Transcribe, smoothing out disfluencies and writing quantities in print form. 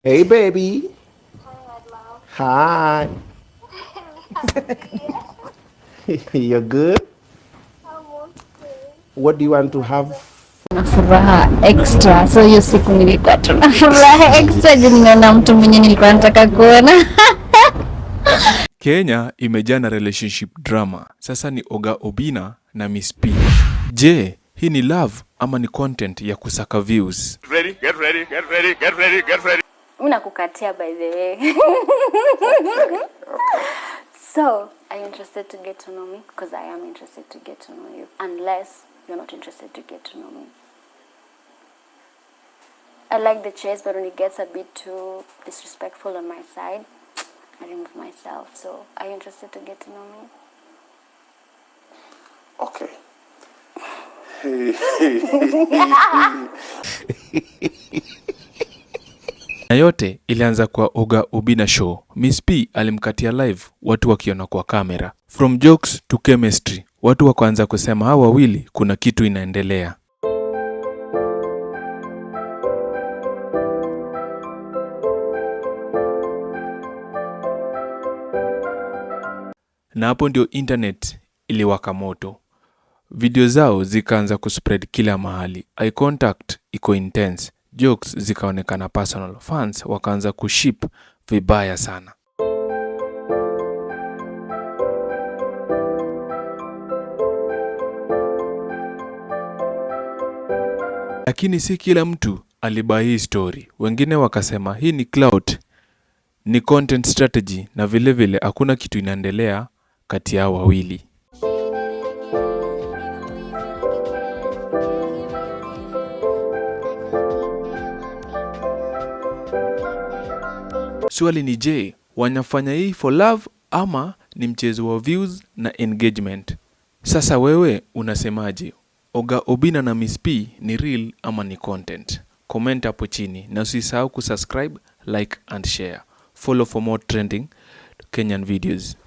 Hey, baby. Hi, love. Hi. You're good? I'm okay. What do you want to have? Na furaha extra, so hiyo siku nilikuwa tu na furaha extra juu nimeona mtu mwenye nilikuwa nataka kuona. Kenya imejaa na relationship drama. Sasa ni Oga Obinna na Miss P. Je, hii ni love ama ni content ya kusaka views? Get ready. Mimi nakukatia by the way. So, are you interested to get to know me? Because I am interested to get to know you. Unless you're not interested to get to know me. I like the chase, but when it gets a bit too disrespectful on my side, I remove myself. So, are you interested to get to know me? Okay. Na yote ilianza kwa Oga Obinna show. Miss P alimkatia live, watu wakiona kwa kamera. From jokes to chemistry, watu wakaanza kusema hawa wawili kuna kitu inaendelea. Na hapo ndio internet iliwaka moto. Video zao zikaanza kuspread kila mahali. Eye contact iko intense. Jokes zikaonekana personal. Fans wakaanza kuship vibaya sana. Lakini si kila mtu alibuy hii story. Wengine wakasema hii ni clout, ni content strategy na vile vile hakuna kitu inaendelea kati yao wawili. Swali ni je, wanafanya hii for love ama ni mchezo wa views na engagement? Sasa wewe unasemaje? Oga Obinna na Miss P ni real ama ni content? Comment hapo chini na usisahau kusubscribe, like and share. Follow for more trending Kenyan videos.